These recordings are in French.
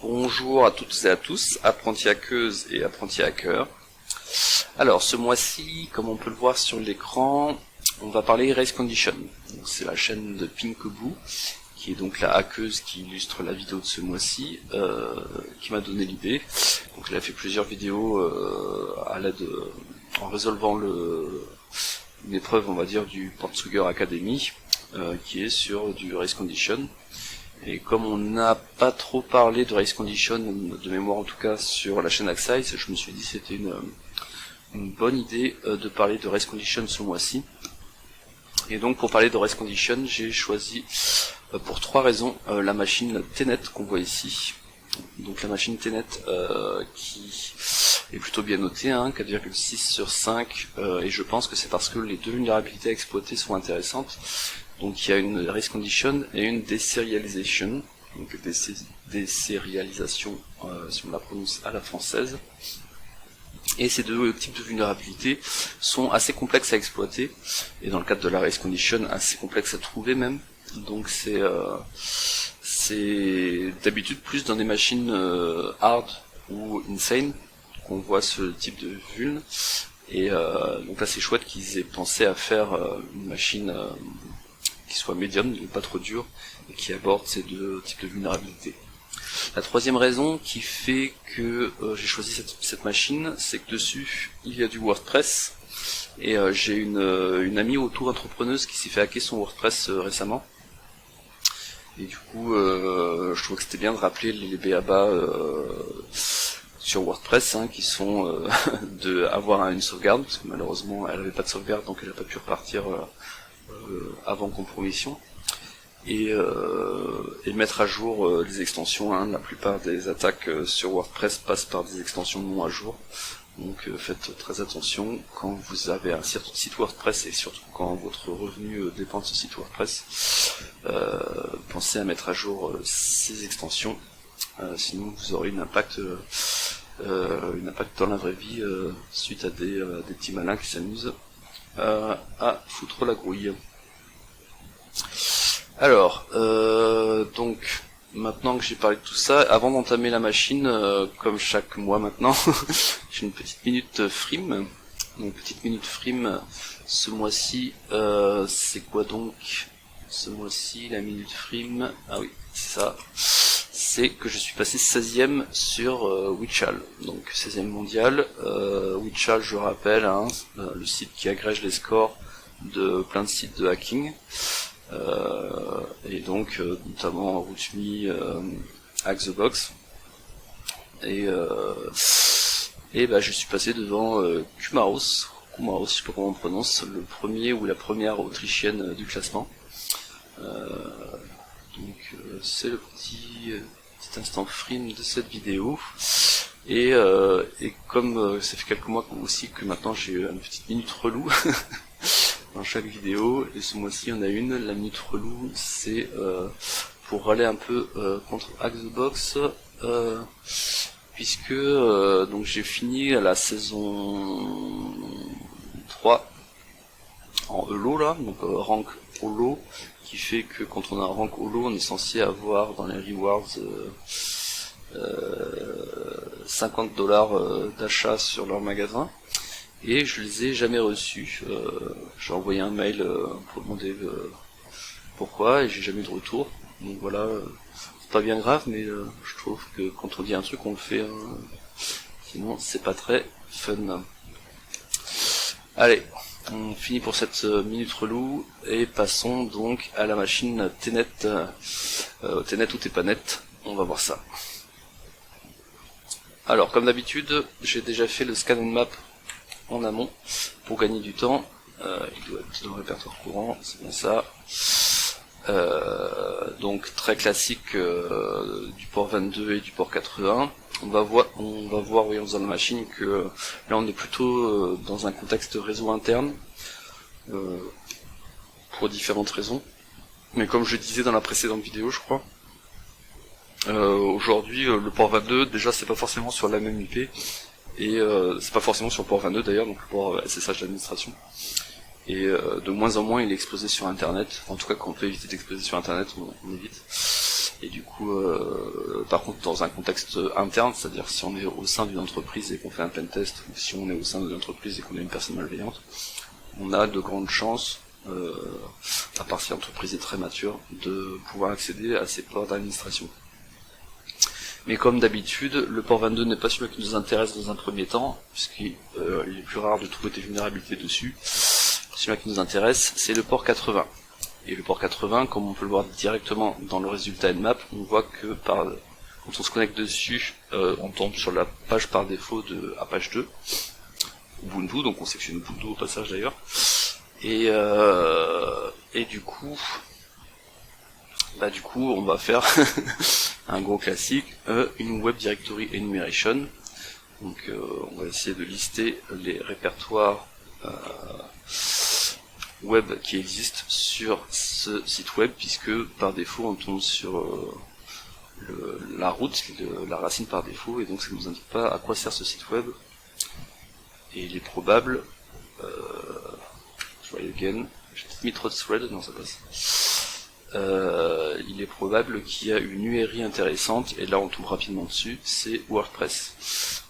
Bonjour à toutes et à tous, apprentis hackeuses et apprentis hackers. Alors ce mois-ci, comme on peut le voir sur l'écran, on va parler Race Condition. C'est la chaîne de Pinkaboo, qui est donc la hackeuse qui illustre la vidéo de ce mois-ci, qui m'a donné l'idée. Donc elle a fait plusieurs vidéos à l'aide en résolvant une épreuve, on va dire, du Portsuger Academy, qui est sur du Race Condition. Et comme on n'a pas trop parlé de Race Condition, de mémoire en tout cas, sur la chaîne Axize, je me suis dit que c'était une bonne idée de parler de Race Condition ce mois-ci. Et donc pour parler de Race Condition, j'ai choisi pour trois raisons la machine Tenet qu'on voit ici. Donc la machine Tenet qui est plutôt bien notée, 4,6 sur 5, et je pense que c'est parce que les deux vulnérabilités exploitées sont intéressantes. Donc il y a une Race Condition et une Deserialization, donc désérialisation si on la prononce à la française. Et ces deux types de vulnérabilités sont assez complexes à exploiter, et dans le cadre de la Race Condition, assez complexes à trouver même. Donc c'est d'habitude plus dans des machines hard ou insane qu'on voit ce type de vuln. Et donc là c'est chouette qu'ils aient pensé à faire une machine qui soit médium, pas trop dur, et qui aborde ces deux types de vulnérabilités. La troisième raison qui fait que j'ai choisi cette machine, c'est que dessus il y a du WordPress, et j'ai une amie auto-entrepreneuse qui s'est fait hacker son WordPress récemment, et du coup je trouve que c'était bien de rappeler les b.a.-ba sur WordPress, qui sont de avoir une sauvegarde, parce que malheureusement elle n'avait pas de sauvegarde, donc elle n'a pas pu repartir avant compromission, et mettre à jour les extensions. La plupart des attaques sur WordPress passent par des extensions non à jour, donc faites très attention quand vous avez un site WordPress, et surtout quand votre revenu dépend de ce site WordPress. Pensez à mettre à jour ces extensions, sinon vous aurez une impact dans la vraie vie suite à des petits malins qui s'amusent à foutre la grouille. Alors, donc, maintenant que j'ai parlé de tout ça, avant d'entamer la machine, comme chaque mois maintenant, j'ai une petite minute frime. Donc, petite minute frime, ce mois-ci, c'est quoi donc? Ce mois-ci, la minute frime, ah oui, c'est ça, c'est que je suis passé 16ème sur Witchal, donc 16ème mondial. Witchal, je rappelle, le site qui agrège les scores de plein de sites de hacking, et donc notamment Rootme, Hack the Box, et je suis passé devant Kumaros, je sais pas comment on prononce, le premier ou la première autrichienne du classement. Donc c'est le petit instant frime de cette vidéo, et comme ça fait quelques mois aussi que maintenant j'ai une petite minute relou dans chaque vidéo, et ce mois-ci on a une, la minute relou, c'est pour râler un peu contre Hack the Box, puisque donc j'ai fini la saison 3 en Elo là, donc rank Holo, qui fait que quand on a un rank Holo, on est censé avoir dans les rewards $50 d'achat sur leur magasin, et je les ai jamais reçus. J'ai envoyé un mail pour demander pourquoi, et j'ai jamais eu de retour. Donc voilà, c'est pas bien grave, mais je trouve que quand on dit un truc, on le fait, sinon c'est pas très fun. Allez, on finit pour cette minute relou, et passons donc à la machine Tenet, Tenet ou t'es pas net, on va voir ça. Alors comme d'habitude, j'ai déjà fait le scan and map en amont pour gagner du temps. Il doit être dans le répertoire courant, c'est bien ça. Donc très classique du port 22 et du port 81. On va voir oui, en faisant la machine que là on est plutôt dans un contexte réseau interne, pour différentes raisons. Mais comme je disais dans la précédente vidéo, je crois, aujourd'hui le port 22, déjà c'est pas forcément sur la même IP, et c'est pas forcément sur le port 22 d'ailleurs, donc le port SSH d'administration. Et de moins en moins il est exposé sur internet, en tout cas quand on peut éviter d'exposer sur internet, on évite. Et du coup, par contre, dans un contexte interne, c'est-à-dire si on est au sein d'une entreprise et qu'on fait un pentest, ou si on est au sein d'une entreprise et qu'on est une personne malveillante, on a de grandes chances, à part si l'entreprise est très mature, de pouvoir accéder à ces ports d'administration. Mais comme d'habitude, le port 22 n'est pas celui qui nous intéresse dans un premier temps, puisqu'il est plus rare de trouver des vulnérabilités dessus. Celui qui nous intéresse, c'est le port 80. Et le port 80, comme on peut le voir directement dans le résultat Nmap, on voit que quand on se connecte dessus, on tombe sur la page par défaut de Apache 2, Ubuntu, donc on sélectionne Ubuntu au passage d'ailleurs. Et du coup, on va faire un gros classique, une Web Directory Enumeration. Donc on va essayer de lister les répertoires web qui existent sur ce site web, puisque par défaut on tombe sur la route, la racine par défaut, et donc ça ne nous indique pas à quoi sert ce site web. Et il est probable, try again, j'ai peut-être mis trop de thread, non ça passe. Il est probable qu'il y a une URI intéressante, et là on tombe rapidement dessus, c'est WordPress.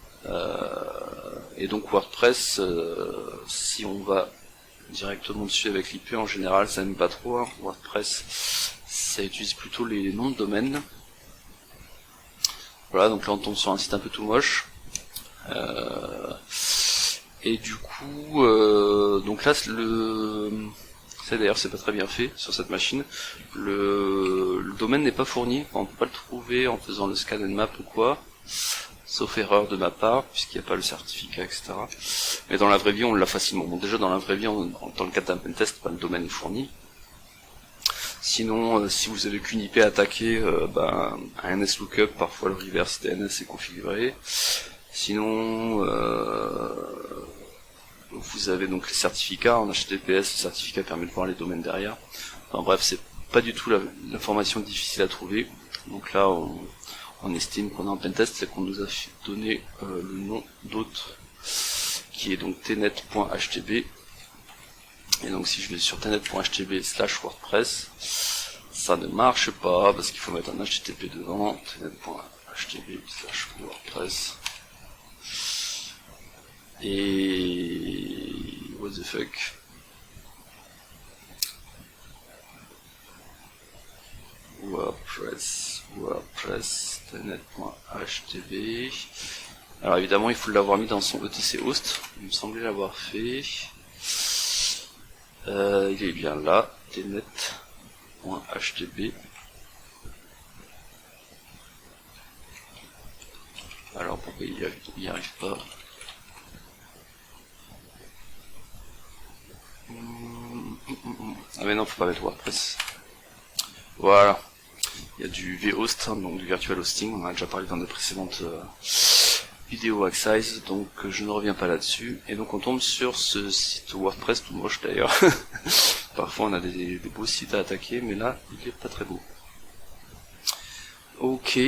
Et donc WordPress, si on va directement dessus avec l'IP, en général ça n'aime pas trop, hein. WordPress, ça utilise plutôt les noms de domaine. Voilà, donc là on tombe sur un site un peu tout moche. Et du coup, donc là, ça d'ailleurs c'est pas très bien fait sur cette machine. Le domaine n'est pas fourni, on peut pas le trouver en faisant le scan Nmap ou quoi, sauf erreur de ma part, puisqu'il n'y a pas le certificat, etc. Mais dans la vraie vie, on l'a facilement. Bon, déjà dans la vraie vie, dans le cadre d'un pentest, le domaine est fourni. Sinon, si vous avez qu'une IP attaquée, un NSLOOKUP, parfois le reverse DNS est configuré. Sinon, vous avez donc les certificats en HTTPS, le certificat permet de voir les domaines derrière. Enfin bref, c'est pas du tout l'information difficile à trouver. Donc là, on estime qu'on est en pentest, c'est qu'on nous a donné le nom d'hôte qui est donc tnet.htb. Et donc si je vais sur tnet.htb/WordPress, ça ne marche pas parce qu'il faut mettre un HTTP devant, tnet.htb/WordPress. Et what the fuck. WordPress, tnet.htb. Alors évidemment il faut l'avoir mis dans son etc host, il me semblait l'avoir fait. Il est bien là, tnet.htb. Alors pourquoi il n'y arrive pas? Ah mais non, faut pas mettre WordPress. Voilà. Il y a du vhost, donc du virtual hosting, on en a déjà parlé dans de précédentes vidéos Acksize, donc je ne reviens pas là-dessus. Et donc on tombe sur ce site WordPress, tout moche d'ailleurs. Parfois on a des beaux sites à attaquer, mais là il est pas très beau. Ok,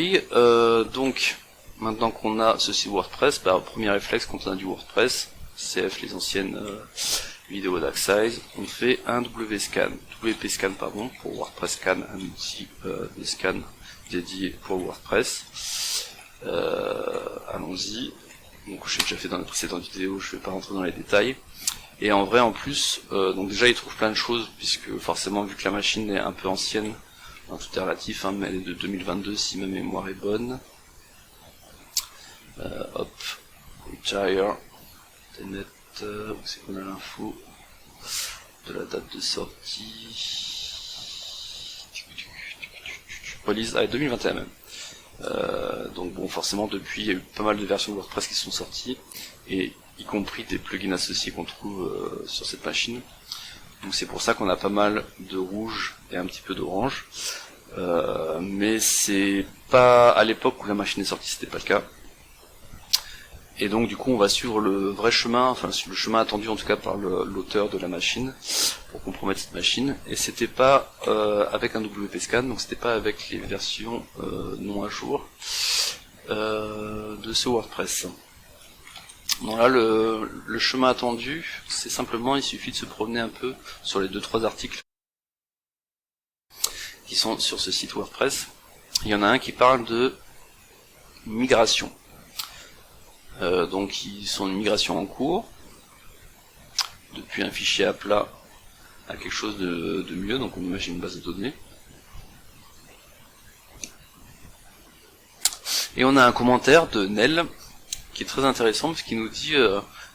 donc maintenant qu'on a ce site WordPress, premier réflexe quand on a du WordPress, CF les anciennes vidéos d'Acksize, on fait un WP-scan pour WordPress Scan, un outil de scan dédié pour WordPress. Allons-y. Donc j'ai déjà fait dans la précédente vidéo, je vais pas rentrer dans les détails. Et en vrai, en plus, donc déjà il trouve plein de choses, puisque forcément vu que la machine est un peu ancienne, tout est relatif, hein, mais elle est de 2022 si ma mémoire est bonne. Hop, retire, tnet, où c'est qu'on a l'info de la date de sortie. Release 2021 même. Donc bon, forcément depuis il y a eu pas mal de versions de WordPress qui sont sorties, et y compris des plugins associés qu'on trouve sur cette machine. Donc c'est pour ça qu'on a pas mal de rouge et un petit peu d'orange. Mais c'est pas à l'époque où la machine est sortie, c'était pas le cas. Et donc du coup on va suivre le vrai chemin, enfin le chemin attendu en tout cas par l'auteur de la machine pour compromettre cette machine. Et c'était pas avec un WP-scan, donc c'était pas avec les versions non à jour de ce WordPress. Donc là le chemin attendu, c'est simplement il suffit de se promener un peu sur les 2-3 articles qui sont sur ce site WordPress. Il y en a un qui parle de migration. Donc ils sont une migration en cours, depuis un fichier à plat à quelque chose de mieux, donc on imagine une base de données. Et on a un commentaire de Nel qui est très intéressant parce qu'il nous dit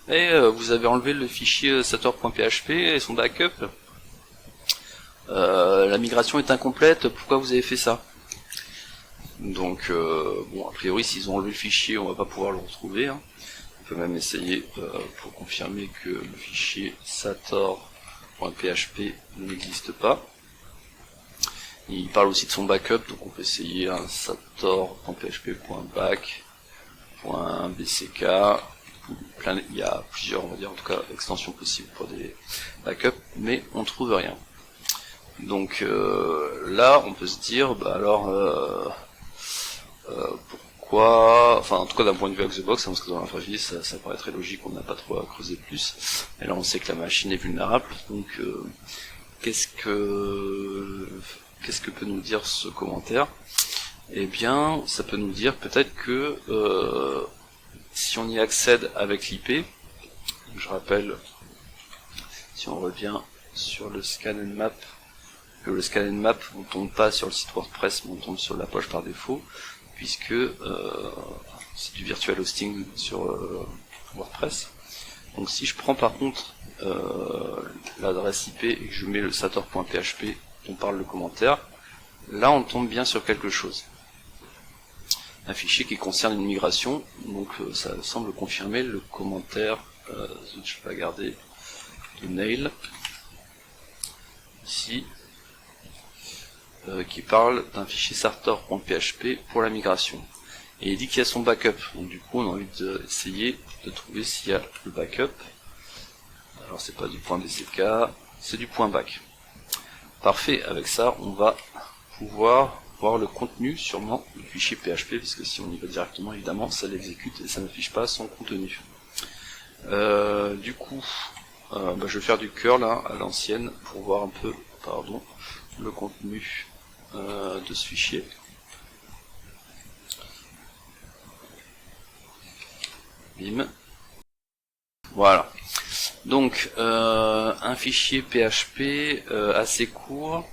vous avez enlevé le fichier sator.php et son backup. La migration est incomplète, pourquoi vous avez fait ça? Donc bon, a priori s'ils ont enlevé le fichier, on va pas pouvoir le retrouver. Hein. On peut même essayer pour confirmer que le fichier sator.php n'existe pas. Il parle aussi de son backup, donc on peut essayer un sator.php.back.bck. Il y a plusieurs, on va dire en tout cas, extensions possibles pour des backups, mais on trouve rien. Donc là, on peut se dire, bah alors, pourquoi, enfin en tout cas d'un point de vue out of the box, hein, parce que dans la vraie vie, ça paraît très logique, on n'a pas trop à creuser plus. Et là, on sait que la machine est vulnérable, donc qu'est-ce que peut nous dire ce commentaire? Eh bien, ça peut nous dire peut-être que si on y accède avec l'IP, je rappelle, si on revient sur le scan and map, que le scan and map, on tombe pas sur le site WordPress, mais on tombe sur la poche par défaut, puisque c'est du virtual hosting sur WordPress. Donc si je prends par contre l'adresse IP et que je mets le sator.php dont parle le commentaire, là on tombe bien sur quelque chose. Un fichier qui concerne une migration, donc ça semble confirmer le commentaire, je vais garder de Nail, ici, qui parle d'un fichier sator.php pour la migration. Et il dit qu'il y a son backup, donc du coup on a envie d'essayer de trouver s'il y a le backup. Alors c'est pas du .bck, c'est du .back. Parfait, avec ça on va pouvoir voir le contenu sûrement du fichier PHP, parce que si on y va directement évidemment ça l'exécute et ça n'affiche pas son contenu. Du coup je vais faire du curl hein, à l'ancienne pour voir un peu le contenu de ce fichier. Bim. Voilà. Donc un fichier PHP assez court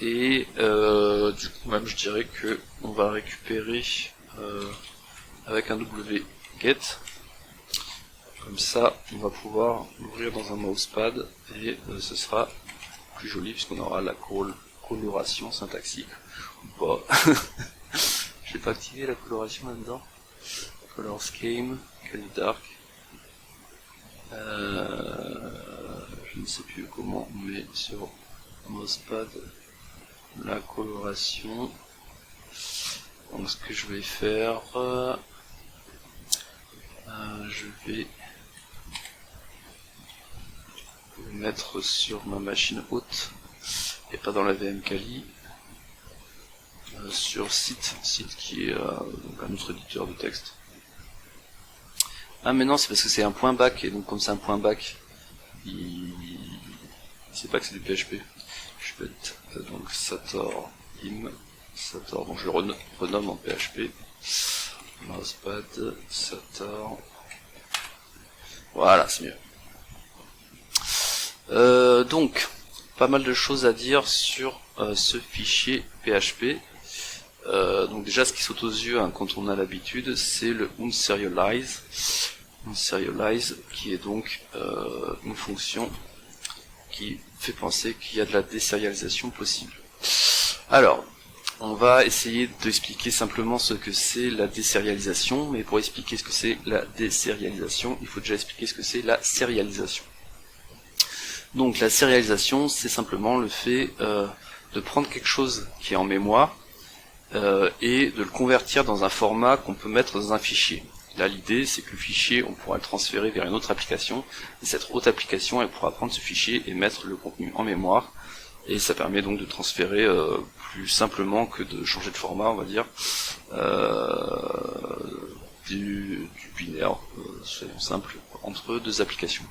et du coup même je dirais que on va récupérer avec un wget. Comme ça on va pouvoir l'ouvrir dans un mousepad et ce sera plus joli puisqu'on aura la coloration syntaxique ou pas. Je vais pas activer la coloration là-dedans. Color scheme, quel dark. Je ne sais plus comment on met sur mousepad la coloration. Donc ce que je vais faire, je vais le mettre sur ma machine haute et pas dans la VM Kali, sur site qui est donc un autre éditeur de texte. Ah mais non, c'est parce que c'est un point back, et donc comme c'est un point back, il sait pas que c'est du PHP. Je suis bête. Donc sator im, sator, donc je le renomme en PHP. Mousepad, sator. Voilà, c'est mieux. Donc, pas mal de choses à dire sur ce fichier PHP. Donc déjà ce qui saute aux yeux hein, quand on a l'habitude, c'est le unserialize. Unserialize qui est donc une fonction qui fait penser qu'il y a de la désérialisation possible. Alors, on va essayer d'expliquer simplement ce que c'est la désérialisation, mais pour expliquer ce que c'est la désérialisation, il faut déjà expliquer ce que c'est la sérialisation. Donc la sérialisation, c'est simplement le fait de prendre quelque chose qui est en mémoire, et de le convertir dans un format qu'on peut mettre dans un fichier. Là l'idée c'est que le fichier on pourra le transférer vers une autre application, et cette autre application elle pourra prendre ce fichier et mettre le contenu en mémoire, et ça permet donc de transférer plus simplement que de changer de format on va dire, du binaire, soyons simples, entre deux applications.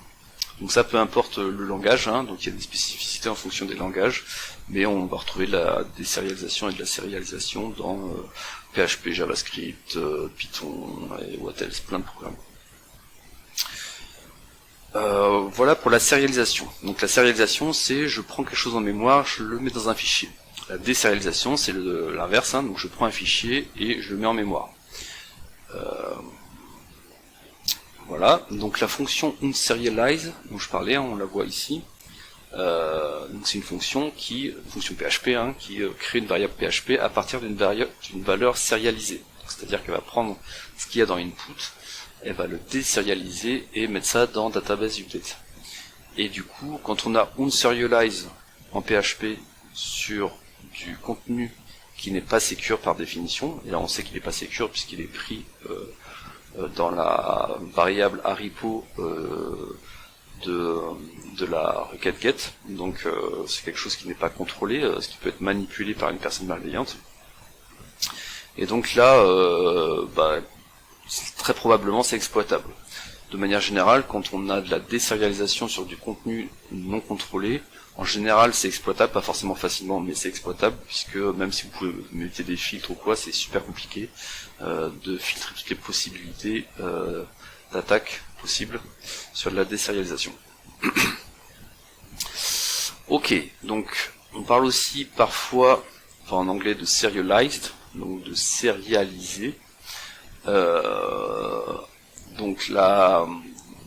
Donc ça, peu importe le langage, hein, donc il y a des spécificités en fonction des langages, mais on va retrouver de la désérialisation et de la sérialisation dans PHP, JavaScript, Python et what else, plein de programmes. Voilà pour la sérialisation. Donc la sérialisation, c'est je prends quelque chose en mémoire, je le mets dans un fichier. La désérialisation, c'est l'inverse, hein, donc je prends un fichier et je le mets en mémoire. Voilà, donc la fonction onSerialize dont je parlais, hein, on la voit ici. Donc c'est une fonction PHP, hein, qui crée une variable PHP à partir d'une valeur sérialisée. C'est-à-dire qu'elle va prendre ce qu'il y a dans input, elle va le désérialiser et mettre ça dans database update. Et du coup, quand on a onSerialize en PHP sur du contenu qui n'est pas secure par définition, et là on sait qu'il n'est pas secure puisqu'il est pris dans la variable repo de la requête get, donc c'est quelque chose qui n'est pas contrôlé, ce qui peut être manipulé par une personne malveillante. Et donc là, très probablement c'est exploitable. De manière générale, quand on a de la désérialisation sur du contenu non contrôlé, en général c'est exploitable, pas forcément facilement, mais c'est exploitable, puisque même si vous pouvez mettre des filtres ou quoi, c'est super compliqué de filtrer toutes les possibilités d'attaque possibles sur de la désérialisation. Ok, donc on parle aussi parfois, en anglais, de serialized, donc de sérialiser. Donc la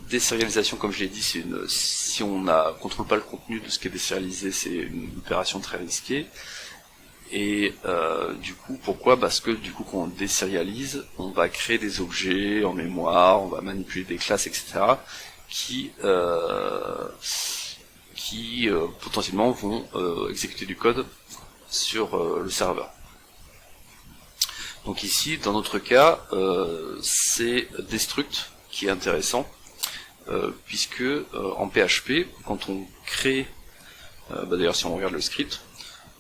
désérialisation, comme je l'ai dit, si on contrôle pas le contenu de ce qui est désérialisé, c'est une opération très risquée. Et du coup, pourquoi ? Parce que du coup, quand on désérialise, on va créer des objets en mémoire, on va manipuler des classes, etc., qui potentiellement vont exécuter du code sur le serveur. Donc ici, dans notre cas, c'est destruct qui est intéressant, puisque en PHP, quand on crée, d'ailleurs si on regarde le script,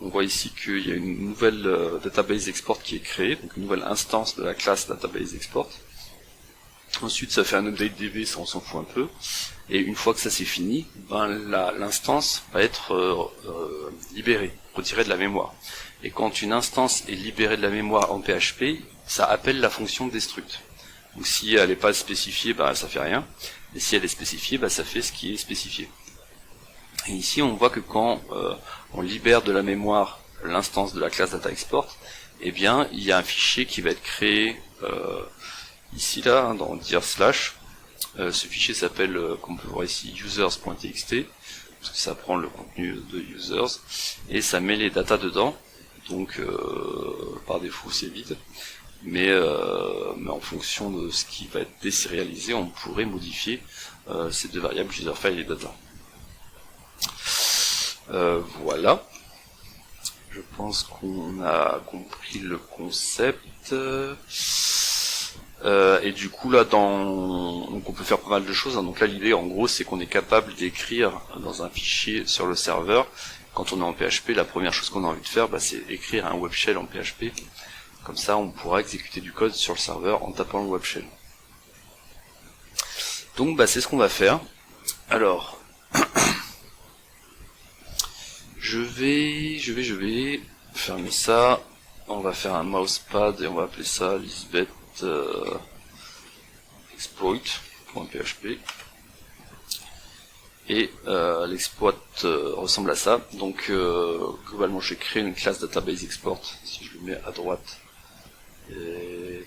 on voit ici qu'il y a une nouvelle database export qui est créée, donc une nouvelle instance de la classe database export. Ensuite, ça fait un update DB, ça on s'en fout un peu. Et une fois que ça c'est fini, l'instance va être libérée, retirée de la mémoire. Et quand une instance est libérée de la mémoire en PHP, ça appelle la fonction destruct. Donc si elle n'est pas spécifiée, ça fait rien. Et si elle est spécifiée, ça fait ce qui est spécifié. Et ici, on voit que quand on libère de la mémoire l'instance de la classe data-export, eh bien, il y a un fichier qui va être créé ici, là, hein, dans dir/. Ce fichier s'appelle, comme on peut voir ici, users.txt, parce que ça prend le contenu de users, et ça met les datas dedans. Donc, par défaut, c'est vide. Mais en fonction de ce qui va être désérialisé, on pourrait modifier ces deux variables userFile et data. Voilà. Je pense qu'on a compris le concept. Et du coup là, donc on peut faire pas mal de choses, hein. Donc là l'idée en gros c'est qu'on est capable d'écrire dans un fichier sur le serveur. Quand on est en PHP, la première chose qu'on a envie de faire, c'est écrire un web shell en PHP. Comme ça on pourra exécuter du code sur le serveur en tapant le web shell. Donc c'est ce qu'on va faire. Alors je vais fermer ça. On va faire un mousepad et on va appeler ça Lisbeth exploit.php. Et l'exploit ressemble à ça. Donc globalement j'ai créé une classe database export. Si je le mets à droite, et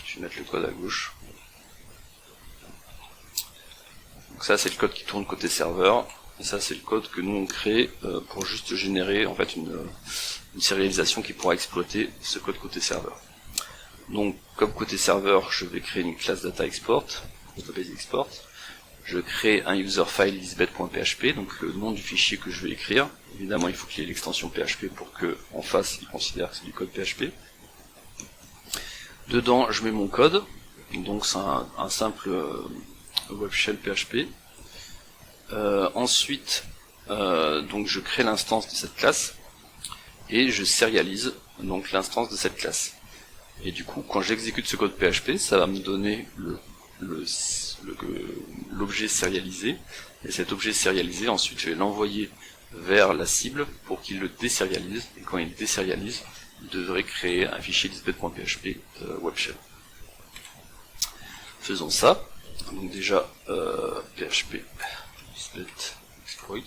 je vais mettre le code à gauche. Donc ça c'est le code qui tourne côté serveur. Et ça c'est le code que nous on crée pour juste générer en fait une sérialisation qui pourra exploiter ce code côté serveur. Donc comme côté serveur, je vais créer une classe data export, database export. Je crée un user file lisbeth.php, donc le nom du fichier que je vais écrire. Évidemment, il faut qu'il y ait l'extension PHP pour que en face il considère que c'est du code PHP. Dedans, je mets mon code. Donc c'est un simple web shell PHP. Ensuite, donc je crée l'instance de cette classe et je sérialise donc l'instance de cette classe. Et du coup, quand j'exécute ce code PHP, ça va me donner l'objet sérialisé, et cet objet sérialisé, ensuite je vais l'envoyer vers la cible pour qu'il le désérialise, et quand il désérialise, il devrait créer un fichier lisbeth.php web shell. Faisons ça. Donc déjà PHP lisbeth exploit.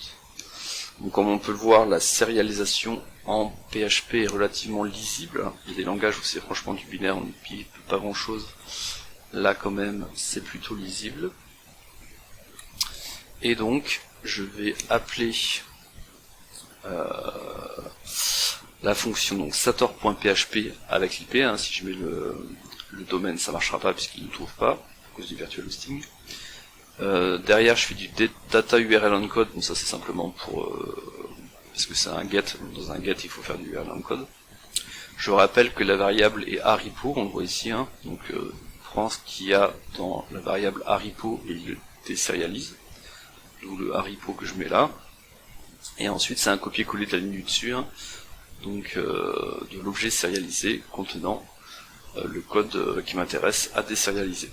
Donc comme on peut le voir, la sérialisation en PHP est relativement lisible. Il y a des langages où c'est franchement du binaire, on ne pile pas grand chose. Là quand même c'est plutôt lisible. Et donc je vais appeler la fonction donc sator.php avec l'IP, hein, si je mets le domaine ça marchera pas puisqu'il ne trouve pas à cause du virtual hosting. Derrière je fais du data URL encode, donc ça c'est simplement pour parce que c'est un get, dans un get il faut faire du URL encode. Je rappelle que la variable est arrepo, on le voit ici, hein, donc prend ce qu'il y a dans la variable arrepo et il le désérialise, d'où le arrepo que je mets là. Et ensuite c'est un copier-coller de la ligne du dessus, hein, donc de l'objet sérialisé contenant le code qui m'intéresse à désérialiser.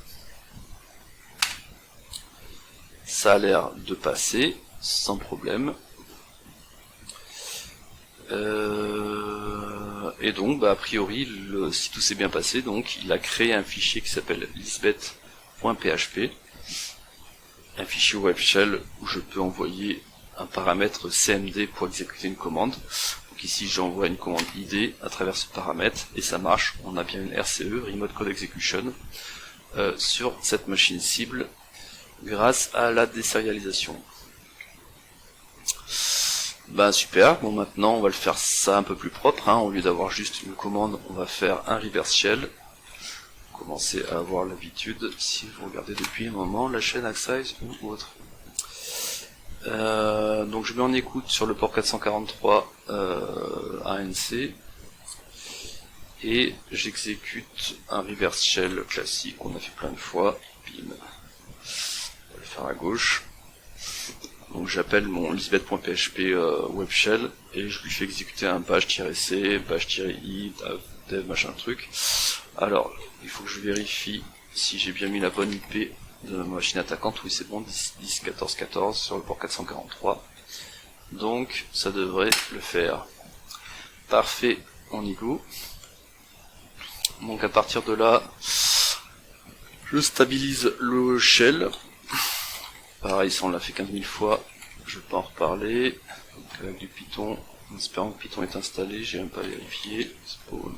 Ça a l'air de passer sans problème. Et donc a priori si tout s'est bien passé, donc il a créé un fichier qui s'appelle lisbeth.php, un fichier web shell où je peux envoyer un paramètre cmd pour exécuter une commande. Donc ici j'envoie une commande id à travers ce paramètre et ça marche, on a bien une RCE, Remote Code Execution, sur cette machine cible grâce à la désérialisation. Super, bon maintenant on va le faire ça un peu plus propre, hein. Au lieu d'avoir juste une commande, on va faire un reverse shell. Commencez à avoir l'habitude si vous regardez depuis un moment la chaîne Axize ou autre. Donc je mets en écoute sur le port 443 ANC et j'exécute un reverse shell classique qu'on a fait plein de fois. Bim. On va le faire à gauche. Donc j'appelle mon lisbeth.php web shell et je lui fais exécuter un bash-c, bash-i, dev machin truc. Alors il faut que je vérifie si j'ai bien mis la bonne IP de ma machine attaquante. Oui c'est bon, 10.14.14 sur le port 443. Donc ça devrait le faire. Parfait, on y go. Donc à partir de là, je stabilise le shell. Pareil, ça on l'a fait 15 000 fois, je vais pas en reparler. Donc avec du Python, en espérant que Python est installé, j'ai même pas vérifié. Spawn.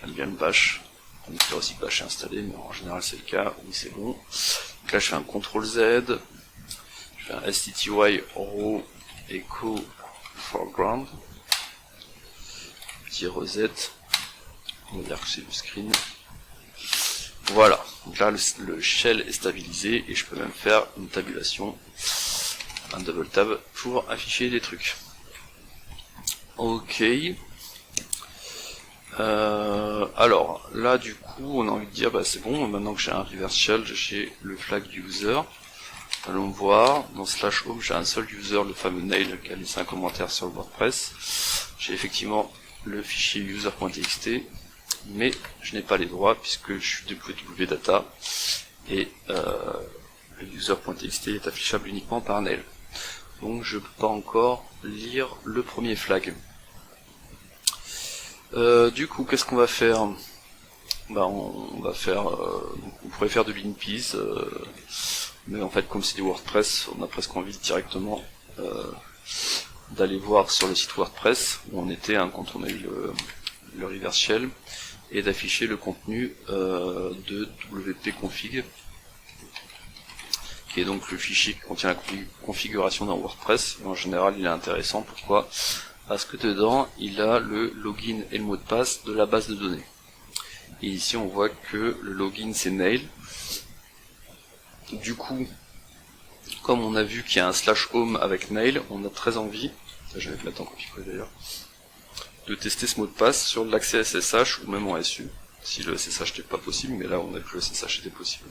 J'aime bien le bash. On espère aussi que bash est installé, mais en général c'est le cas. Oui, c'est bon. Donc là je fais un CTRL Z, je fais un stty row echo foreground, petit reset, on va dire que c'est le screen. Voilà, donc là le shell est stabilisé et je peux même faire une tabulation, un double tab pour afficher des trucs. Ok. Alors là du coup on a envie de dire c'est bon, maintenant que j'ai un reverse shell, j'ai le flag user. Allons voir, dans slash home j'ai un seul user, le fameux Nail qui a laissé un commentaire sur le WordPress. J'ai effectivement le fichier user.txt, mais je n'ai pas les droits puisque je suis déployé wdata et le user.txt est affichable uniquement par Nail. Donc je peux pas encore lire le premier flag. Du coup qu'est-ce qu'on va faire? On va faire, on pourrait faire de l'InPeas, mais en fait comme c'est du WordPress, on a presque envie directement d'aller voir sur le site WordPress où on était quand on a eu le reverse shell, et d'afficher le contenu de wp-config, qui est donc le fichier qui contient la configuration d'un WordPress. Et en général il est intéressant, pourquoi? Parce que dedans il a le login et le mot de passe de la base de données. Et ici on voit que le login c'est Nail. Du coup, comme on a vu qu'il y a un slash home avec Nail, on a très envie, ça je vais le mettre en copier-coller d'ailleurs, de tester ce mot de passe sur l'accès SSH ou même en SU, si le SSH n'était pas possible, mais là on a vu que le SSH était possible.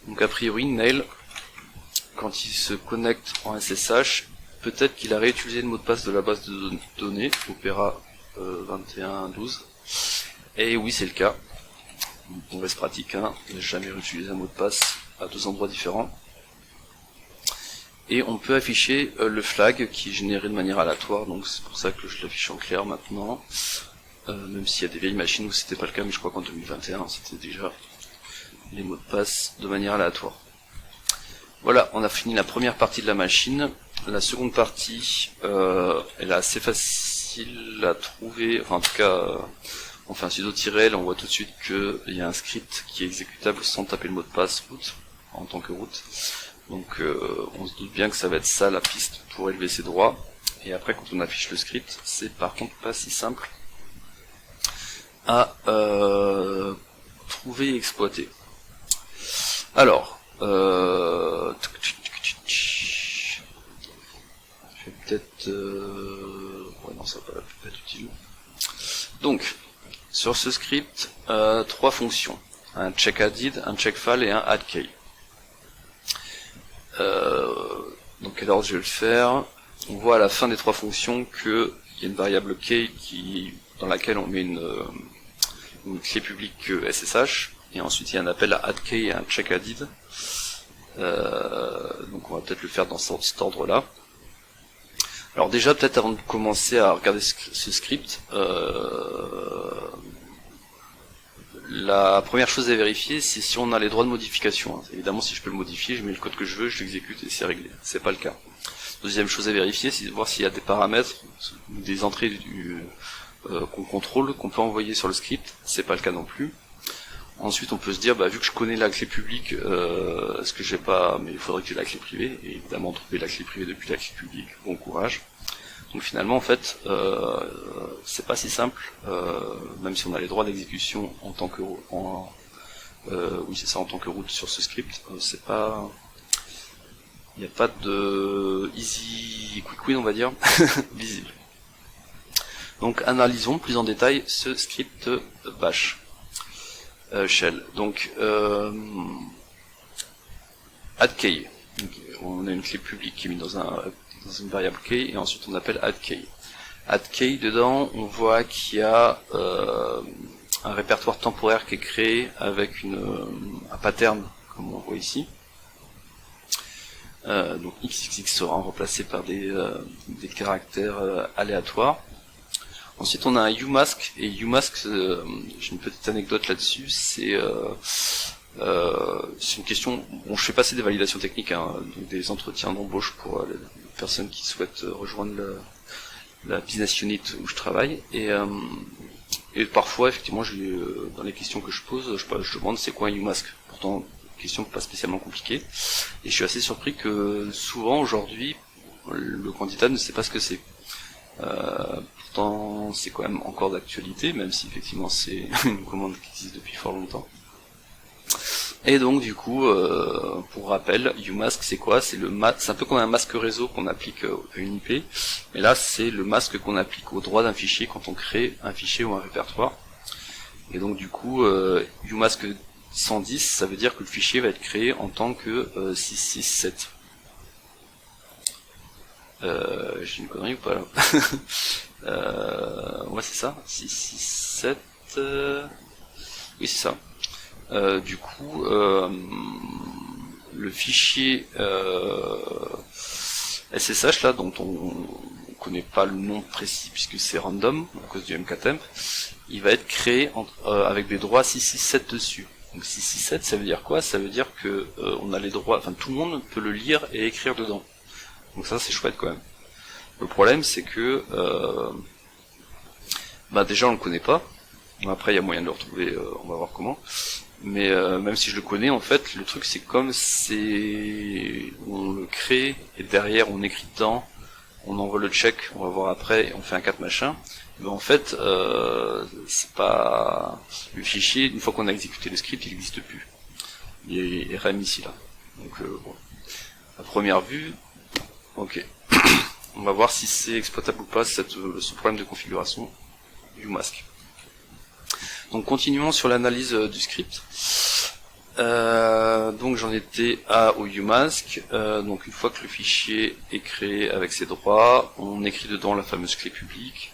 Donc a priori Nail, quand il se connecte en SSH, peut-être qu'il a réutilisé le mot de passe de la base de données, Opera 2112. Et oui, c'est le cas. On reste pratique, hein. Jamais réutiliser un mot de passe à 2 endroits différents. Et on peut afficher le flag qui est généré de manière aléatoire, donc c'est pour ça que je l'affiche en clair maintenant. Même s'il y a des vieilles machines où c'était pas le cas, mais je crois qu'en 2021 c'était déjà les mots de passe de manière aléatoire. Voilà, on a fini la première partie de la machine. La seconde partie, elle est assez facile à trouver, enfin en tout cas, on fait un sudo-l, on voit tout de suite qu'il y a un script qui est exécutable sans taper le mot de passe root en tant que root. Donc on se doute bien que ça va être ça la piste pour élever ses droits. Et après quand on affiche le script, c'est par contre pas si simple à trouver et exploiter. Alors, je vais peut-être... ouais non, ça va pas être utile. Donc, sur ce script, 3 fonctions. Un checkAddID, un checkFile et un addKey. Donc quel ordre je vais le faire. On voit à la fin des 3 fonctions qu'il y a une variable key dans laquelle on met une clé publique SSH, et ensuite il y a un appel à addKey et un checkAddID. Donc on va peut-être le faire dans cet ordre-là. Alors déjà, peut-être avant de commencer à regarder ce script, la première chose à vérifier, c'est si on a les droits de modification. Hein. Évidemment, si je peux le modifier, je mets le code que je veux, je l'exécute et c'est réglé. C'est pas le cas. Deuxième chose à vérifier, c'est de voir s'il y a des paramètres, des entrées qu'on contrôle, qu'on peut envoyer sur le script. C'est pas le cas non plus. Ensuite, on peut se dire, vu que je connais la clé publique, est-ce que j'ai pas, mais il faudrait que j'ai la clé privée. Et évidemment, trouver la clé privée depuis la clé publique, bon courage. Donc finalement, en fait, c'est pas si simple, même si on a les droits d'exécution en tant que oui, c'est ça, en tant que root sur ce script, c'est pas, il n'y a pas de easy quick win, on va dire, visible. Donc analysons plus en détail ce script bash shell. Donc addKey. On a une clé publique qui est mise dans une variable key, et ensuite on appelle addKey. AddKey, dedans, on voit qu'il y a un répertoire temporaire qui est créé avec un pattern, comme on voit ici. Donc XXX sera remplacé par des caractères aléatoires. Ensuite on a un umask, et umask, j'ai une petite anecdote là-dessus, c'est une question, bon, je fais passer des validations techniques, hein, donc des entretiens d'embauche pour les personnes qui souhaitent rejoindre la business unit où je travaille, et parfois effectivement dans les questions que je pose, je demande c'est quoi un umask, pourtant question pas spécialement compliquée, et je suis assez surpris que souvent aujourd'hui le candidat ne sait pas ce que c'est. Pourtant c'est quand même encore d'actualité, même si effectivement c'est une commande qui existe depuis fort longtemps. Et donc du coup, pour rappel, umask c'est quoi? C'est un peu comme un masque réseau qu'on applique à une IP, mais là c'est le masque qu'on applique au droit d'un fichier quand on crée un fichier ou un répertoire. Et donc du coup, umask 110, ça veut dire que le fichier va être créé en tant que 667. J'ai une connerie ou pas là? Ouais, c'est ça, 667. Oui, c'est ça. Du coup, le fichier SSH là, dont on connaît pas le nom précis puisque c'est random à cause du mktemp, il va être créé avec des droits 667 dessus. Donc 667, ça veut dire quoi? Ça veut dire que on a les droits, enfin tout le monde peut le lire et écrire dedans. Donc ça c'est chouette quand même. Le problème c'est que déjà on le connaît pas. Après il y a moyen de le retrouver, on va voir comment. Mais même si je le connais, en fait, le truc c'est comme on le crée et derrière on écrit dedans, on envoie le check, on va voir après, et on fait un 4 machin. Mais en fait, c'est pas le fichier. Une fois qu'on a exécuté le script, il n'existe plus. Il est RM ici là. Donc bon. À première vue, ok. On va voir si c'est exploitable ou pas ce problème de configuration du masque. Donc continuons sur l'analyse du script. Donc j'en étais au umask. Donc une fois que le fichier est créé avec ses droits, on écrit dedans la fameuse clé publique.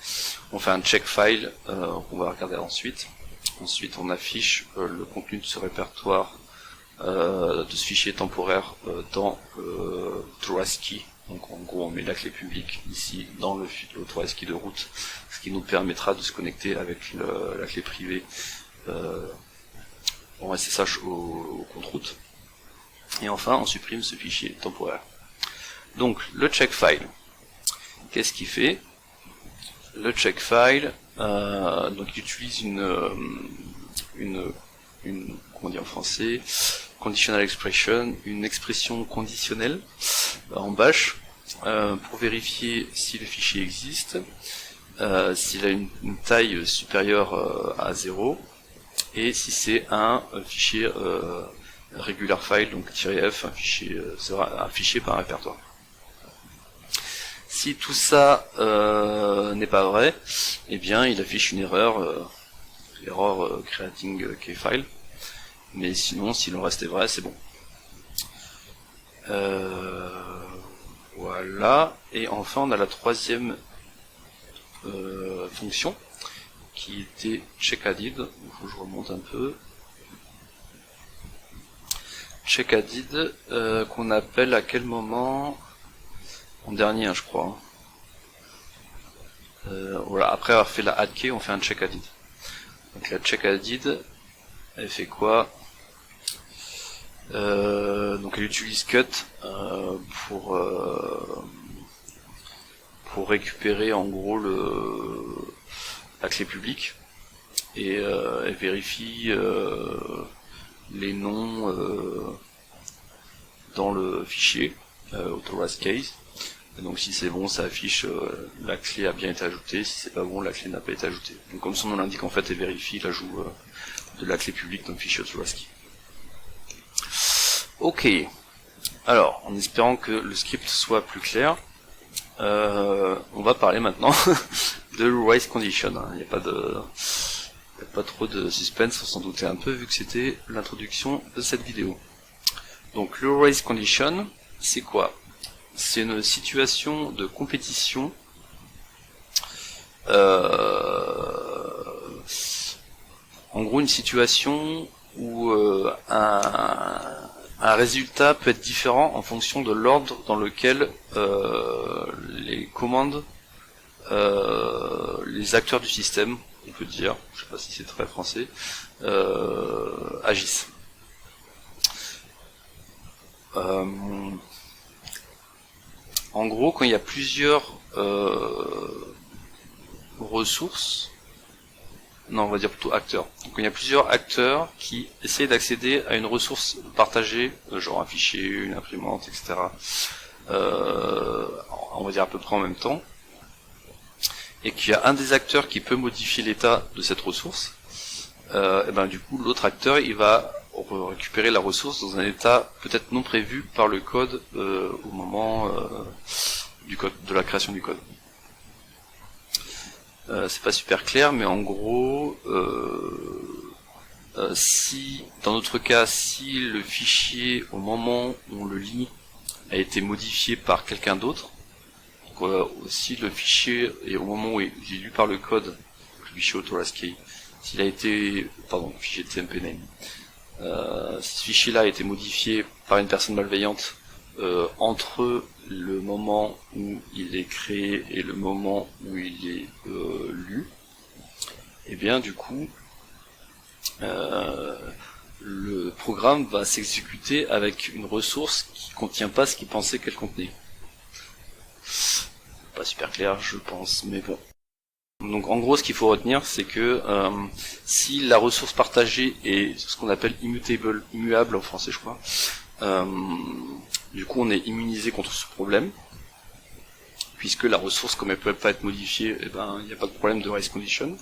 On fait un check file qu'on va regarder ensuite. Ensuite on affiche le contenu de ce répertoire de ce fichier temporaire dans ToolASCII. Donc en gros on met la clé publique ici dans le ToolASCII de route, ce qui nous permettra de se connecter avec la clé privée en SSH au compte route. Et enfin on supprime ce fichier temporaire. Donc le check file, qu'est-ce qu'il fait? Le check file, donc il utilise une comment dire en français, conditional expression, une expression conditionnelle en bash pour vérifier si le fichier existe, s'il a une taille supérieure à 0 et si c'est un fichier regular file, donc -f, un fichier sera un fichier par répertoire. Si tout ça n'est pas vrai, eh bien il affiche une erreur, creating keyfile. Mais sinon, si le reste est vrai, c'est bon. Voilà. Et enfin, on a la troisième fonction qui était checkadded. Il faut que je remonte un peu. Checkadded, qu'on appelle à quel moment? En dernier, je crois. Voilà. Après avoir fait la add key, on fait un checkadded. Donc la checkadded, elle fait quoi? Donc elle utilise cut pour récupérer en gros la clé publique et elle vérifie les noms dans le fichier authorized case. Et donc si c'est bon, ça affiche la clé a bien été ajoutée. Si c'est pas bon, la clé n'a pas été ajoutée. Donc comme son nom l'indique, en fait, elle vérifie l'ajout de la clé publique dans le fichier authorized key. Ok, alors en espérant que le script soit plus clair, on va parler maintenant de race condition. Il n'y a pas trop de suspense, on s'en doutait un peu vu que c'était l'introduction de cette vidéo. Donc le race condition, c'est quoi? C'est une situation de compétition en gros une situation où un résultat peut être différent en fonction de l'ordre dans lequel les commandes, les acteurs du système, on peut dire, je sais pas si c'est très français, agissent. En gros, quand il y a plusieurs ressources, non, on va dire plutôt acteurs. Donc il y a plusieurs acteurs qui essayent d'accéder à une ressource partagée, genre un fichier, une imprimante, etc. On va dire à peu près en même temps. Et qu'il y a un des acteurs qui peut modifier l'état de cette ressource. Et ben du coup, l'autre acteur, il va récupérer la ressource dans un état peut-être non prévu par le code au moment de la création du code. C'est pas super clair, mais en gros, si dans notre cas, si le fichier au moment où on le lit a été modifié par quelqu'un d'autre, si le fichier et au moment où il est lu par le code, le fichier authorized, s'il a été, pardon, le fichier tmp name, si ce fichier-là a été modifié par une personne malveillante entre le moment où il est créé et le moment où il est lu, et bien du coup le programme va s'exécuter avec une ressource qui contient pas ce qu'il pensait qu'elle contenait. Pas super clair, je pense, mais bon. Donc en gros, ce qu'il faut retenir, c'est que si la ressource partagée est ce qu'on appelle immuable en français, je crois, du coup on est immunisé contre ce problème, puisque la ressource, comme elle peut pas être modifiée, eh ben il n'y a pas de problème de race condition.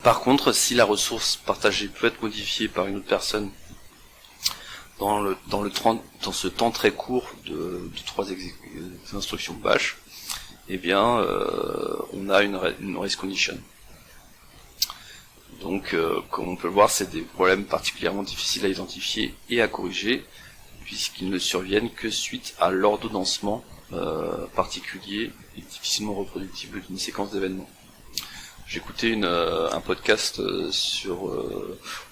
Par contre, si la ressource partagée peut être modifiée par une autre personne dans ce temps très court de 3 instructions bash, eh bien on a une race condition. Donc comme on peut le voir, c'est des problèmes particulièrement difficiles à identifier et à corriger, puisqu'ils ne surviennent que suite à l'ordonnancement particulier et difficilement reproductible d'une séquence d'événements. J'écoutais un podcast où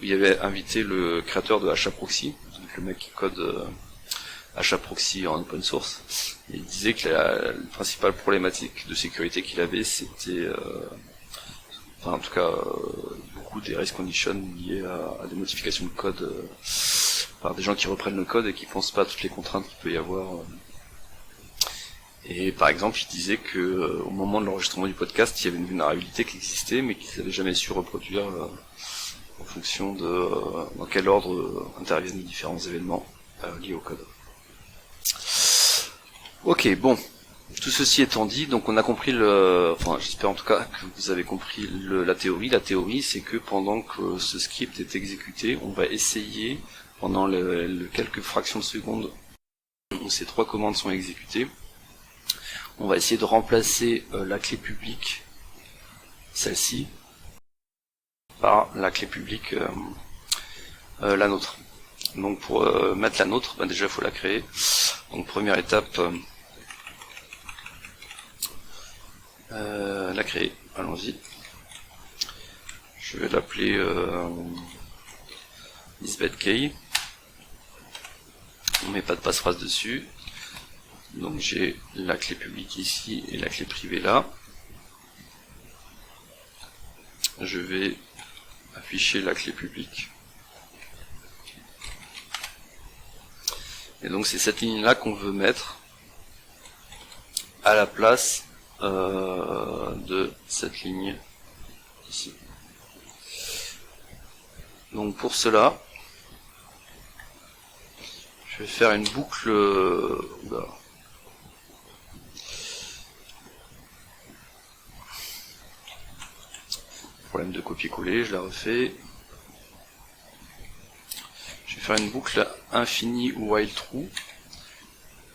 il y avait invité le créateur de HAProxy, donc le mec qui code HAProxy en open source, et il disait que la principale problématique de sécurité qu'il avait, c'était en tout cas beaucoup des race conditions liées à des modifications de code par des gens qui reprennent le code et qui pensent pas à toutes les contraintes qu'il peut y avoir. Et par exemple, il disait que au moment de l'enregistrement du podcast, il y avait une vulnérabilité qui existait, mais qu'ils n'avaient jamais su reproduire en fonction de dans quel ordre interviennent les différents événements liés au code. Ok, bon. Tout ceci étant dit, donc on a compris j'espère en tout cas que vous avez compris la théorie. La théorie, c'est que pendant que ce script est exécuté, on va essayer, pendant quelques fractions de secondes où ces trois commandes sont exécutées, on va essayer de remplacer la clé publique, celle-ci, par la clé publique, la nôtre. Donc pour mettre la nôtre, déjà il faut la créer. Donc première étape, la créer, allons-y. Je vais l'appeler isbethk. On met pas de passe-phrase dessus. Donc j'ai la clé publique ici et la clé privée là. Je vais afficher la clé publique. Et donc c'est cette ligne là qu'on veut mettre à la place de cette ligne ici. Donc pour cela, je vais faire une boucle. Problème de copier-coller, je la refais. Je vais faire une boucle infinie while true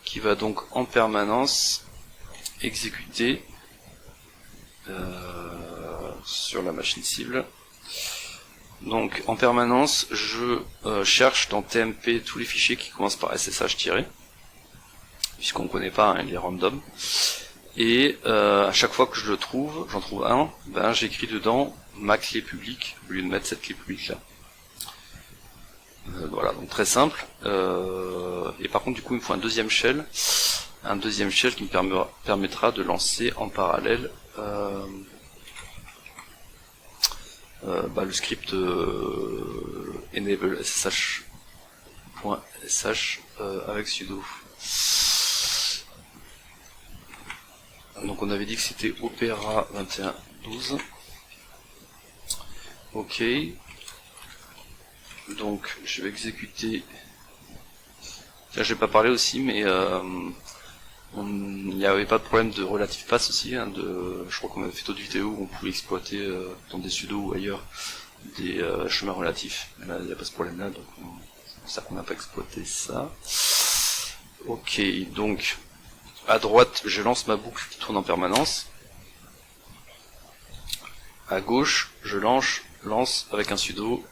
qui va donc en permanence exécuter sur la machine cible. Donc en permanence, je cherche dans TMP tous les fichiers qui commencent par SSH-, puisqu'on ne connaît pas, il est random. Et à chaque fois que je le trouve, j'en trouve un, j'écris dedans ma clé publique au lieu de mettre cette clé publique là. Voilà, donc très simple. Et par contre, du coup, il me faut un deuxième shell qui me permettra de lancer en parallèle le script enable ssh.sh avec sudo. Donc on avait dit que c'était Opera 21.12. Ok. Donc je vais exécuter. Tiens, je vais pas parler aussi, mais il n'y avait pas de problème de relative pass aussi. Je crois qu'on avait fait d'autres vidéos où on pouvait exploiter dans des sudos ou ailleurs des chemins relatifs. Là, il n'y a pas ce problème-là, donc c'est pour ça qu'on n'a pas exploité ça. Ok, donc à droite, je lance ma boucle qui tourne en permanence. À gauche, je lance avec un sudo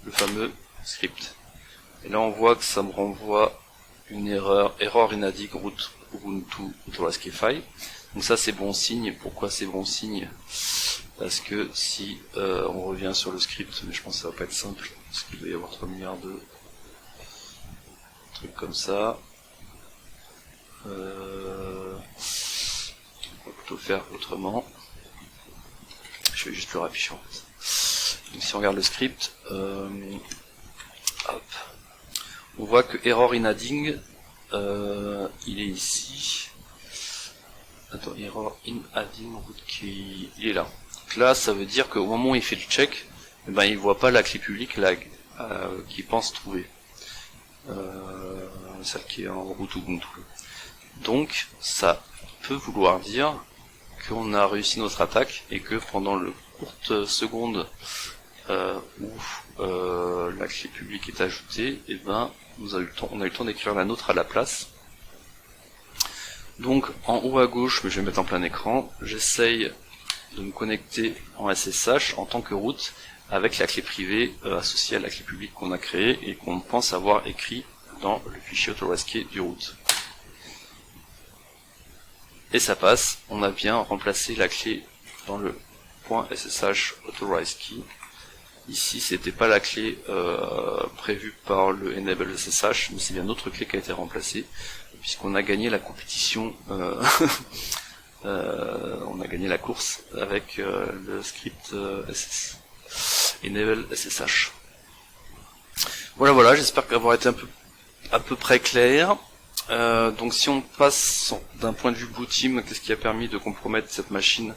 le fameux script. Et là, on voit que ça me renvoie une error inadig root ubuntu /file. Donc ça, c'est bon signe. Pourquoi c'est bon signe? Parce que si on revient sur le script, mais je pense que ça va pas être simple, parce qu'il doit y avoir 3 milliards de trucs comme ça. On va plutôt faire autrement. Je vais juste le rafficher en fait. Donc si on regarde le script, hop, on voit que error in adding, il est ici. Attends, error in adding rootkey, il est là. Donc là, ça veut dire qu'au moment où il fait le check, il voit pas la clé publique qu'il pense trouver. Celle qui est en root Ubuntu. Donc, ça peut vouloir dire qu'on a réussi notre attaque et que pendant le courte seconde où la clé publique est ajoutée, on a eu le temps d'écrire la nôtre à la place. Donc, en haut à gauche, je vais mettre en plein écran, j'essaye de me connecter en SSH en tant que root avec la clé privée associée à la clé publique qu'on a créée et qu'on pense avoir écrit dans le fichier authorized key du root. Et ça passe, on a bien remplacé la clé dans le .ssh authorized key. Ici, c'était pas la clé prévue par le enable SSH, mais c'est bien notre clé qui a été remplacée, puisqu'on a gagné la compétition, on a gagné la course avec le script enable SSH. Voilà, j'espère avoir été à peu près clair. Donc si on passe d'un point de vue boot team, qu'est-ce qui a permis de compromettre cette machine?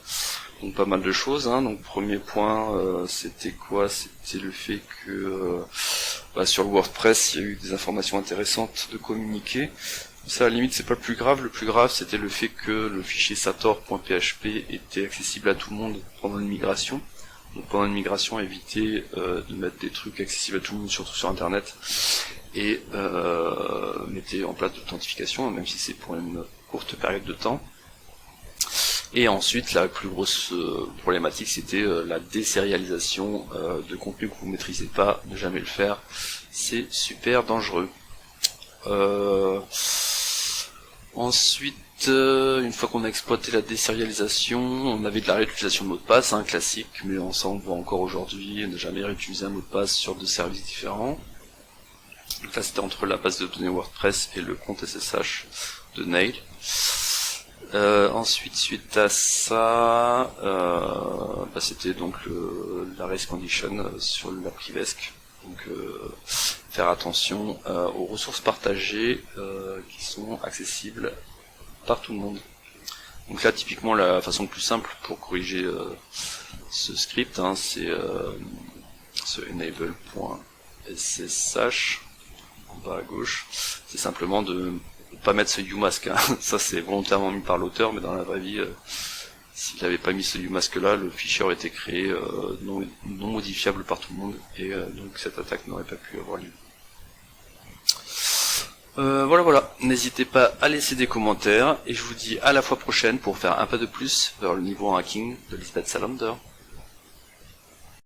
Donc pas mal de choses, hein. Donc premier point, c'était quoi? C'était le fait que sur le WordPress, il y a eu des informations intéressantes de communiquer. Ça, à la limite, c'est pas le plus grave. Le plus grave, c'était le fait que le fichier sator.php était accessible à tout le monde pendant une migration. Donc pendant une migration, éviter de mettre des trucs accessibles à tout le monde, surtout sur Internet, et mettez en place l'authentification, même si c'est pour une courte période de temps. Et ensuite, la plus grosse problématique, c'était la désérialisation de contenu que vous ne maîtrisez pas, ne jamais le faire, c'est super dangereux. Ensuite, une fois qu'on a exploité la désérialisation, on avait de la réutilisation de mots de passe, hein, classique, mais on s'en voit encore aujourd'hui, ne jamais réutiliser un mot de passe sur deux services différents. Donc là, c'était entre la base de données WordPress et le compte SSH de Nail. Ensuite, suite à ça, c'était donc la race condition sur l'appli Vesk. Donc faire attention aux ressources partagées qui sont accessibles par tout le monde. Donc là, typiquement, la façon la plus simple pour corriger ce script, hein, c'est ce enable.ssh en bas à gauche. C'est simplement de pas mettre ce umask, hein. Ça c'est volontairement mis par l'auteur, mais dans la vraie vie, s'il n'avait pas mis ce umask là, le fichier aurait été créé non modifiable par tout le monde, et donc cette attaque n'aurait pas pu avoir lieu. Voilà, n'hésitez pas à laisser des commentaires, et je vous dis à la fois prochaine pour faire un pas de plus vers le niveau en hacking de Lisbeth Salander.